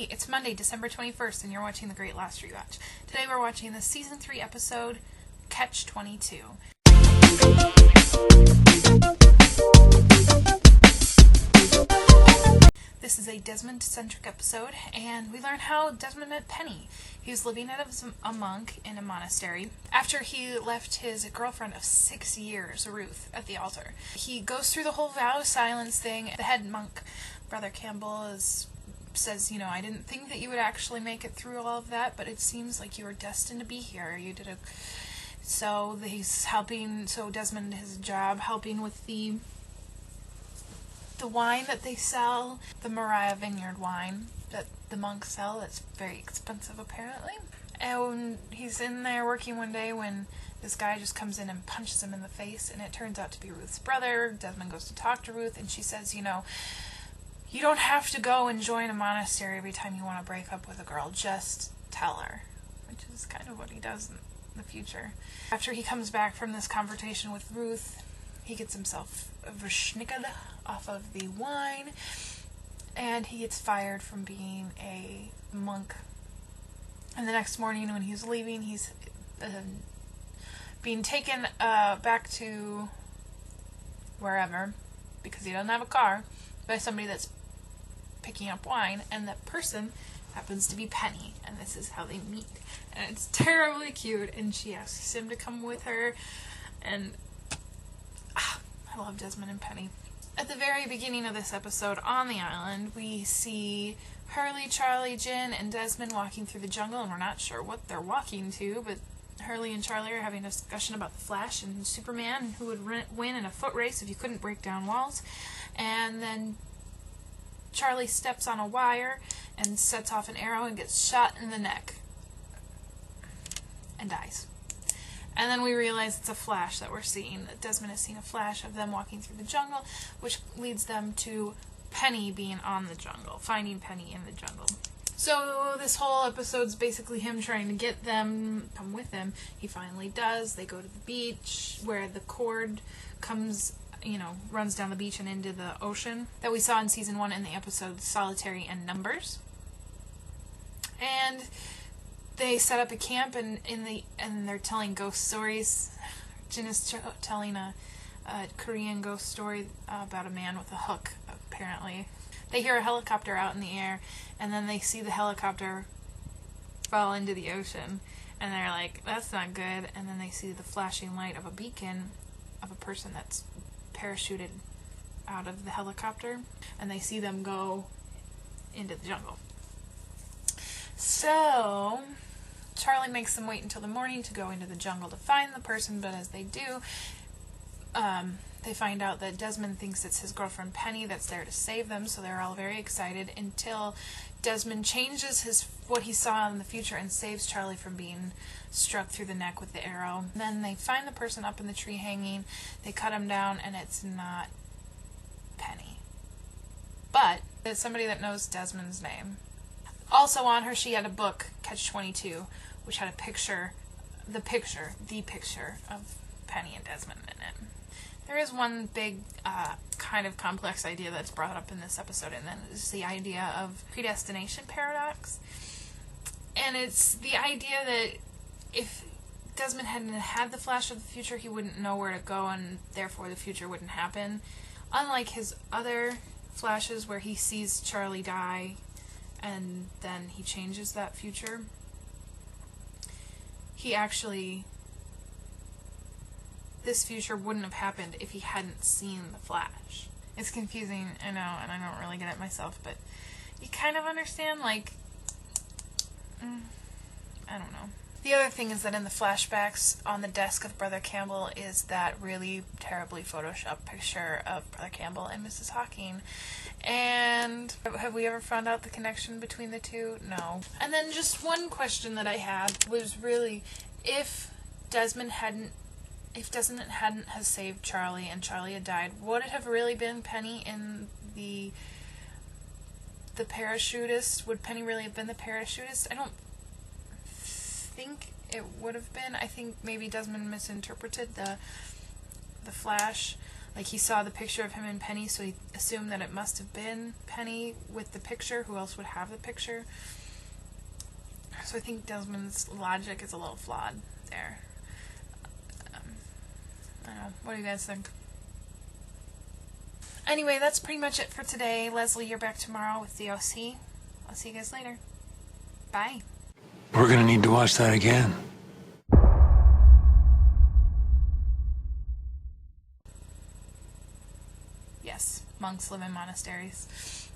Hey, it's Monday, December 21st, and you're watching The Great Lost Rewatch. Today we're watching the Season 3 episode, Catch-22. This is a Desmond-centric episode, and we learn how Desmond met Penny. He was living as a monk in a monastery after he left his girlfriend of 6 years, Ruth, at the altar. He goes through the whole vow of silence thing. The head monk, Brother Campbell, says, I didn't think that you would actually make it through all of that, but it seems like you were destined to be here. So he's helping, Desmond, his job, helping with the wine that they sell, the Mariah Vineyard wine that the monks sell. That's very expensive, apparently. And he's in there working one day when this guy just comes in and punches him in the face, and it turns out to be Ruth's brother. Desmond goes to talk to Ruth, and she says, you don't have to go and join a monastery every time you want to break up with a girl. Just tell her. Which is kind of what he does in the future. After he comes back from this confrontation with Ruth, he gets himself verschnickered off of the wine, and he gets fired from being a monk. And the next morning when he's leaving, he's being taken back to wherever, because he doesn't have a car, by somebody that's picking up wine, and that person happens to be Penny, and this is how they meet. And it's terribly cute, and she asks him to come with her, and I love Desmond and Penny. At the very beginning of this episode on the island, we see Hurley, Charlie, Jin, and Desmond walking through the jungle, and we're not sure what they're walking to, but Hurley and Charlie are having a discussion about the Flash and Superman, who would win in a foot race if you couldn't break down walls. And then Charlie steps on a wire and sets off an arrow and gets shot in the neck and dies. And then we realize it's a flash that we're seeing. That Desmond has seen a flash of them walking through the jungle, which leads them to Penny being on the jungle, finding Penny in the jungle. So this whole episode's basically him trying to get them come with him. He finally does. They go to the beach where the cord comes, runs down the beach and into the ocean that we saw in Season 1 in the episode Solitary and Numbers. And they set up a camp and they're telling ghost stories. Jin is telling a Korean ghost story about a man with a hook, apparently. They hear a helicopter out in the air, and then they see the helicopter fall into the ocean, and they're like, that's not good. And then they see the flashing light of a beacon of a person that's parachuted out of the helicopter, and they see them go into the jungle. So Charlie makes them wait until the morning to go into the jungle to find the person, but as they do, they find out that Desmond thinks it's his girlfriend Penny that's there to save them, so they're all very excited until Desmond changes what he saw in the future and saves Charlie from being struck through the neck with the arrow. Then they find the person up in the tree hanging, they cut him down, and it's not Penny. But it's somebody that knows Desmond's name. Also on her, she had a book, Catch-22, which had a picture of Penny and Desmond in it. There is one big kind of complex idea that's brought up in this episode, and that is the idea of predestination paradox. And it's the idea that if Desmond hadn't had the flash of the future, he wouldn't know where to go, and therefore the future wouldn't happen. Unlike his other flashes where he sees Charlie die and then he changes that future, this future wouldn't have happened if he hadn't seen the flash. It's confusing, I know, and I don't really get it myself, but you kind of understand, I don't know. The other thing is that in the flashbacks on the desk of Brother Campbell is that really terribly photoshopped picture of Brother Campbell and Mrs. Hawking. And have we ever found out the connection between the two? No. And then just one question that I had was really, if Desmond hadn't have saved Charlie and Charlie had died, would it have really been Penny in the parachutist? Would Penny really have been the parachutist? I don't think it would have been. I think maybe Desmond misinterpreted the flash, Like, he saw the picture of him and Penny, so he assumed that it must have been Penny with the picture. Who else would have the picture? So I think Desmond's logic is a little flawed there. I don't know. What do you guys think? Anyway, that's pretty much it for today. Leslie, you're back tomorrow with the OC. I'll see you guys later. Bye. We're gonna need to watch that again. Yes, monks live in monasteries.